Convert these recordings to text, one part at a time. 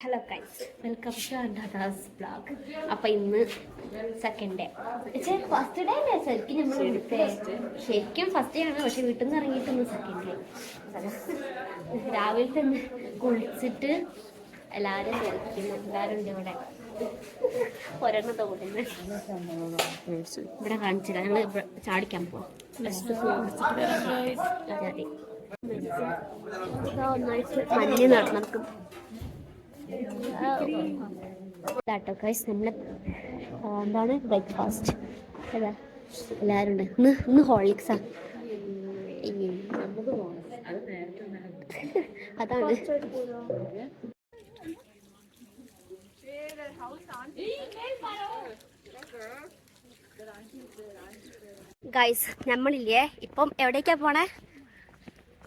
Hello guys, welcome to അൻഡാസ് blog. അപ്പം ഇന്ന് സെക്കൻഡ് ഡേ, ഫസ്റ്റ് ഡേ അല്ലേ ശരിക്കും നമ്മൾ ശരിക്കും ഫസ്റ്റ് ഡേ ആണ്. പക്ഷെ വീട്ടിൽ നിന്ന് ഇറങ്ങിയിട്ട് ഇന്ന് സെക്കൻഡ് ഡേ. രാവിലെ തന്നെ കുളിച്ചിട്ട് എല്ലാവരും കളിക്കുന്നു. എല്ലാവരും ഉണ്ട് ഇവിടെ. ഒരെണ്ണം തോന്നുന്നു ഇവിടെ കാണിച്ചില്ല. ഞങ്ങൾ ചാടിക്കാൻ പോവാം. ഒന്നായിട്ട് മഞ്ഞ് നടക്കും. കേട്ടോ ഗൈസ്, നമ്മൾ എന്താണ് ബ്രേക്ക്ഫാസ്റ്റ് അതാ എല്ലാവരും ഉണ്ട്. ഇന്ന് ഹോർലിക്സാ. അതാണ് ഗൈസ്, നമ്മളില്ലേ ഇപ്പം എവിടേക്കാ പോണേ?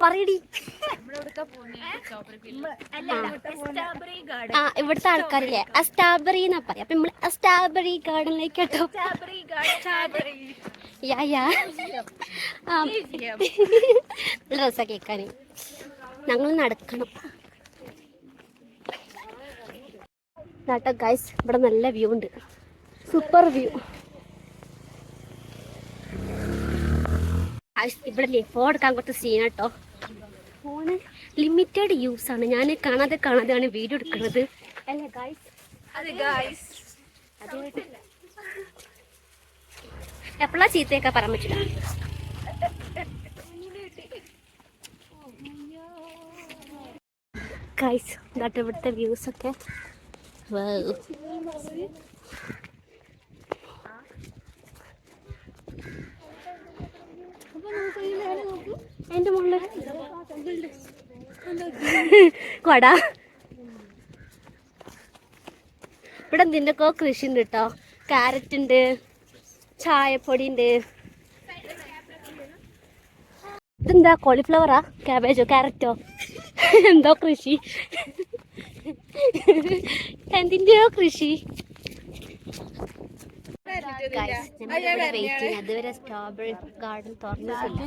പറയടി. ഇവിടുത്തെ ആൾക്കാരില്ലേ സ്ട്രോബെറി എന്നാ പറയാ. അപ്പൊ നമ്മള് സ്ട്രോബെറി ഗാർഡനിലേക്ക് കേട്ടോ. ഡ്രസ്സാ കേൾക്കാന് ഞങ്ങൾ നടക്കണം കേട്ടോ ഗൈസ്. ഇവിടെ നല്ല വ്യൂ ഉണ്ട്, സൂപ്പർ വ്യൂ. ഇവിടെ ഫോൺ എടുക്കാൻ കുറച്ച് സീൻ കേട്ടോ. ഫോണ് ലിമിറ്റഡ് യൂസ് ആണ്. ഞാൻ കാണാതെയാണ് വീഡിയോ എടുക്കുന്നത് അല്ലേ ഗൈസ്? എപ്പോഴാ ചീത്തയൊക്കെ പറയാൻ പറ്റില്ല. ഗൈസ് ഇതാട്ട് ഇവിടുത്തെ വ്യൂസ് ഒക്കെ. എന്റെ മുകളിൽ കൊട. ഇവിടെ എന്തിൻ്റെയൊക്കെ കൃഷി ഉണ്ട് കേട്ടോ. ക്യാരറ്റ് ഉണ്ട്, ചായപ്പൊടി ഉണ്ട്. ഇതെന്താ കോളിഫ്ലവറാ, ക്യാബേജോ, ക്യാരറ്റോ എന്തോ കൃഷി. എന്തിൻ്റെയോ കൃഷി. അതുവരെ സ്ട്രോബെറി ഗാർഡൻ തുറന്നിട്ടില്ല.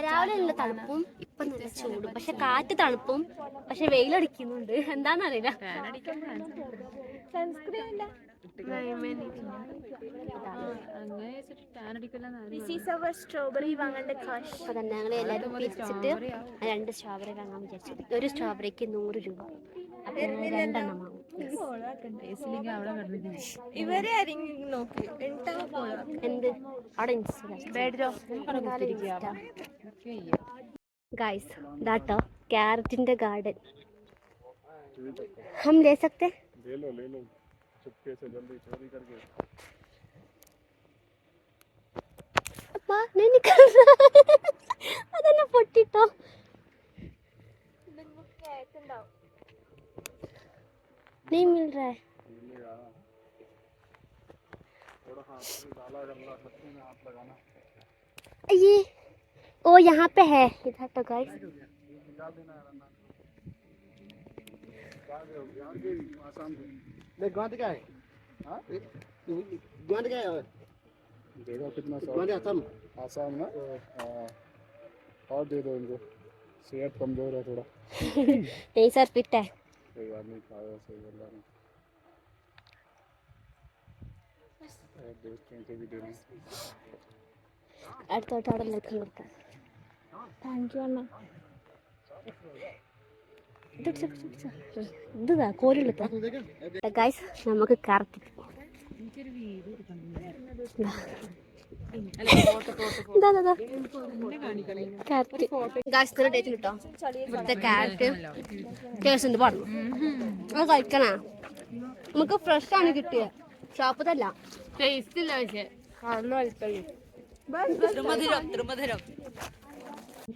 രാവിലെ നല്ല തണുപ്പും ഇപ്പൊ നല്ല ചൂടും. പക്ഷെ കാറ്റ് തണുപ്പും, പക്ഷെ വെയിലടിക്കുന്നുണ്ട്. എന്താന്നറിയില്ല. ഞങ്ങൾ എല്ലാവരും പിരിച്ചിട്ട് 2 സ്ട്രോബെറി വാങ്ങാൻ വിചാരിച്ചു. ഒരു സ്ട്രോബെറിക്ക് 100 രൂപ. അപ്പൊ 2 എണ്ണം വാങ്ങും. എന്ത് അവിടെ ഗൈസ് ഇതാട്ടോ ക്യാരറ്റിന്റെ ഗാർഡൻ. ഹം ലേ സക്തേ? അതന്നെ പൊട്ടിട്ടോ. नहीं मिल रहा है. ये ओ यहाँ पे है इधर तो गाइस. गांठ क्या है? हाँ गांठ क्या है? देखो कितना गांठ आसाम आसाम ना. और दे दो इनको, सेहत कमजोर है थोड़ा. नहीं सर फिट है. कोई बात नहीं, खाओ सही बोल रहा हूँ. दोस्तों को भी देना. അടുത്തോട്ടാടെ ലക്കം കൊടുക്കാം. താങ്ക് യു അണ്ണ. ഇതാ കോലെടുത്ത ഗൈസ്. നമുക്ക് കറക്റ്റ് കിട്ടോ. ഇവിടുത്തെ ക്യാരറ്റ് ടേസ്റ്റ് ഉണ്ട്, പാടുന്നു. അത് കഴിക്കണേ. നമുക്ക് ഫ്രഷ് ആണ് കിട്ടിയത്, ഷോപ്പത്തല്ല. ടേസ്റ്റ് ഇല്ല പക്ഷേ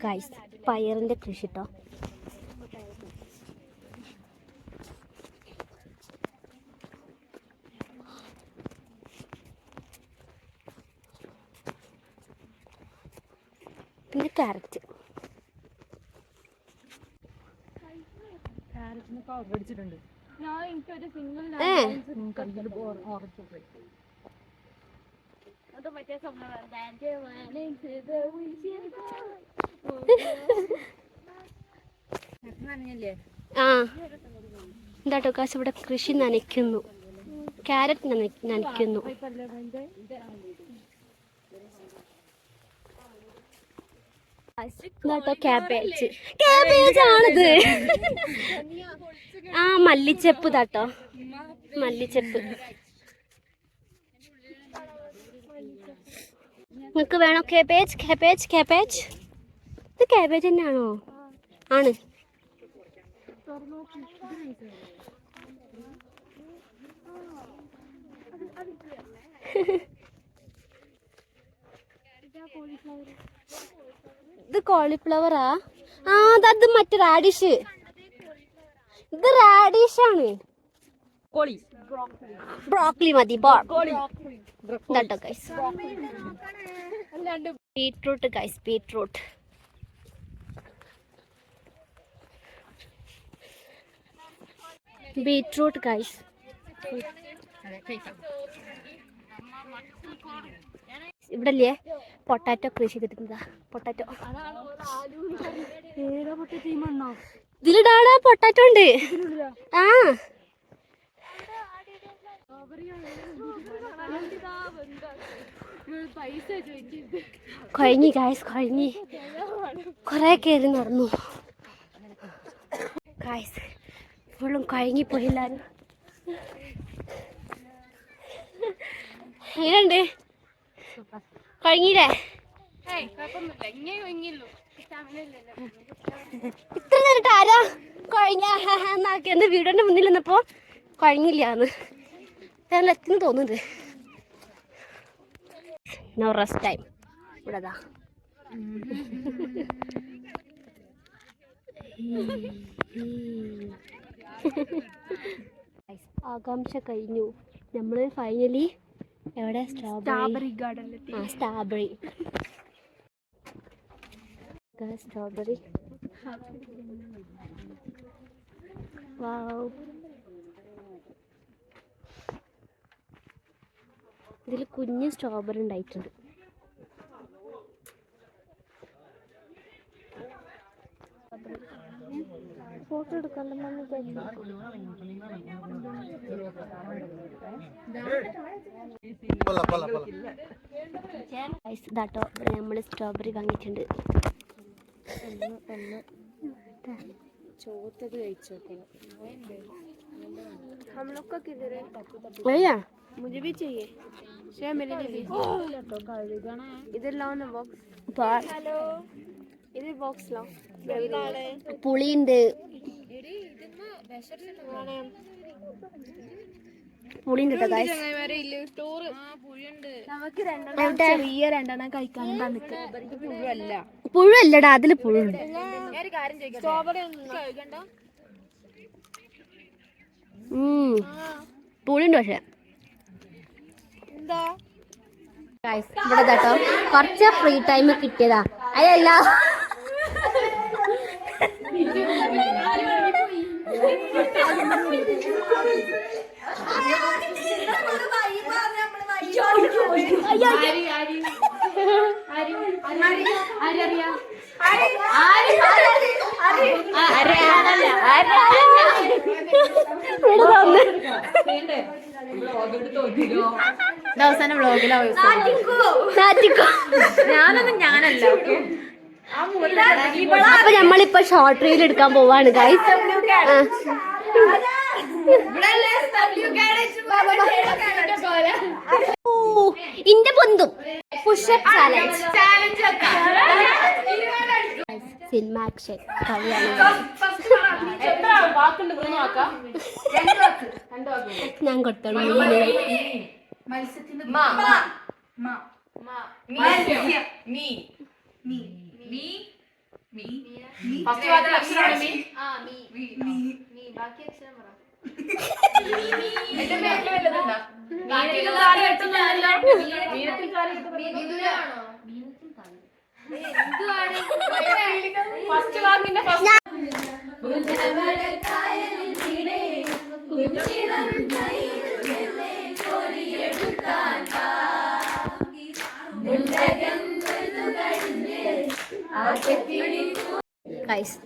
ഗൈസ്. പയറിന്റെ കൃഷി കേട്ടോ. പിന്നെ ക്യാരറ്റ്. ആ എന്താട്ടോ കാശ് ഇവിടെ കൃഷി നനയ്ക്കുന്നു, ക്യാരറ്റ് നനയ്ക്കുന്നു. എന്താട്ടോ ക്യാബേജ്, ക്യാബേജ് ആണിത്. ആ മല്ലിച്ചെപ്പ് താട്ടോ, മല്ലിച്ചെപ്പ്. നിങ്ങൾക്ക് വേണോ ക്യാബേജ്? ക്യാബേജ് ക്യാബേജ് ഇത് ക്യാബേജ് തന്നെയാണോ? ആണ്. ഇത് കോളിഫ്ലവറാ? ആ അത് മറ്റേ റാഡിഷ്. ഇത് റാഡിഷാണ്. ബ്രോക്കലി മതി. ഇതാട്ടോ guys beetroot guys, beetroot. Beetroot guys. ഇവിടെ അല്ലേ പൊട്ടാറ്റോ കൃഷി ചെയ്തിട്ടുണ്ടാ? പൊട്ടാറ്റോ ഇതിലിടാടാ, പൊട്ടാറ്റോ ഉണ്ട്. ആ കഴിഞ്ഞി ഗായ്സ്, കഴിഞ്ഞി. കൊറേ കയറി നടന്നു ഗായ്സ്, ഫുള്ളും കഴിഞ്ഞിപ്പോയില്ലാരും. എങ്ങനെയുണ്ട്? കഴിഞ്ഞില്ലേ? ഇത്ര നേരിട്ട് ആരാ കഴിഞ്ഞാക്കിയെന്ന് വീടിന്റെ മുന്നിൽ നിന്നപ്പോ കഴിഞ്ഞില്ലാന്ന് എത്തിന്ന് തോന്നുന്നുണ്ട്. No rest time. ഇവിടെതാ ആകാംക്ഷ കഴിഞ്ഞു. നമ്മള് ഫൈനലി എവിടെ? സ്ട്രോബെറി ഗാർഡനിലെത്തി. ആ സ്ട്രോബെറി, സ്ട്രോബെറി. വാവ്, ഇതിൽ കുഞ്ഞ് സ്ട്രോബെറി ഉണ്ടായിട്ടുണ്ട്. ഫോട്ടോ എടുക്കല്ലോ. ഇതാട്ടോ നമ്മൾ സ്ട്രോബെറി വാങ്ങിയിട്ടുണ്ട്. ചോത്തത് കഴിച്ചോക്കണം. भैया मुझे भी चाहिए, शेयर मेरे लिए भी. इधर लाओ ना बॉक्स. हेलो, इधर बॉक्स लाओ. പുളിയുണ്ട്, പുളിയുണ്ട് കേട്ടോ ഗൈസ്. ചെറിയ രണ്ടെണ്ണം കഴിക്കാൻ തന്നിട്ട്. പുഴുവല്ലടാ, അതില് പുഴുണ്ട്. പുളിയുണ്ട് പക്ഷെ. ഇവിടെ കേട്ടോ കുറച്ച് ഫ്രീ ടൈം കിട്ടിയതാ. അതല്ല അവസാനം വ്ളോഗിലാവും. ഞാനല്ല. അപ്പൊ നമ്മളിപ്പോ ഷോർട്ട് റീൽ എടുക്കാൻ പോവാണ് ഗൈസ്. ഇന്റെ പൊന്തും പുഷപ്പ് ചാലഞ്ച്. സിനിമ ആക്ഷൻ ഞാൻ കൊടുത്തോളൂ.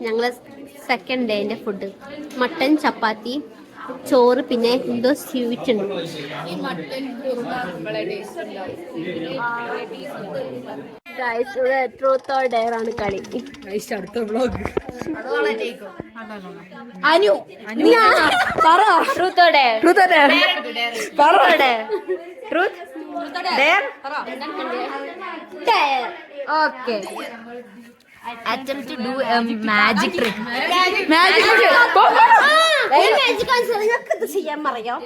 ഞങ്ങള് സെക്കൻഡ് ഡേന്റെ ഫുഡ് മട്ടൻ, ചപ്പാത്തി, ചോറ്, പിന്നെ എന്തോ സ്വീറ്റ് ഉണ്ട്. ട്രൂത്ത് ഓർ ഡെയർ ആണ് കളി. Anu truth or dare? Okay. Attempt to do a magic trick. ചെയ്യാൻ പറയാം.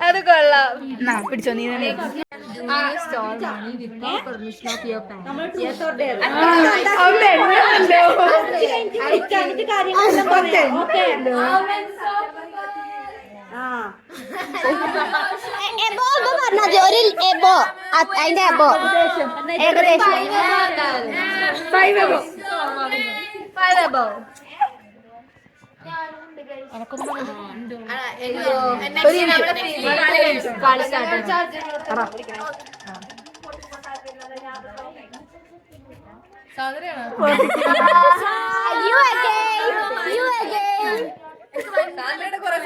അത് കൊള്ളാം. പിടിച്ചോ നീ തന്നെ. അതിന്റെ എബോ ഏകദേശം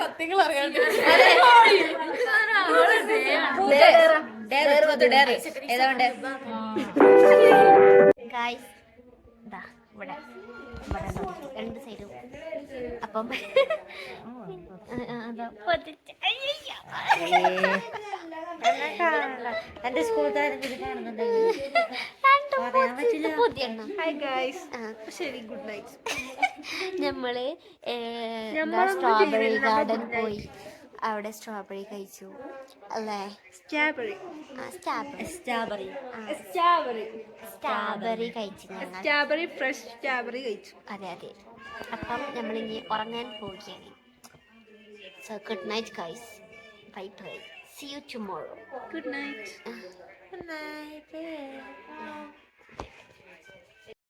സത്യങ്ങൾ അറിയാണ്ട് ഗായ്സ് ഇതാ ഇവിടെ രണ്ട് സൈഡും അപ്പം എന്റെ സ്കൂൾ ശരി ഗുഡ് നൈറ്റ്. നമ്മള് സ്ട്രോബെറി ഗാർഡൻ പോയി, അവിടെ സ്ട്രോബെറി കഴിച്ചു അല്ലേ? സ്ട്രോബെറി കഴിച്ചു ഞങ്ങൾ. സ്ട്രോബെറി ഫ്രഷ് സ്ട്രോബെറി കഴിച്ചു. അതെ അതെ. അപ്പം നമ്മളിനി ഉറങ്ങാൻ പോവുകയാണ്. So good night guys. Bye bye. See you tomorrow. Good night. Good night.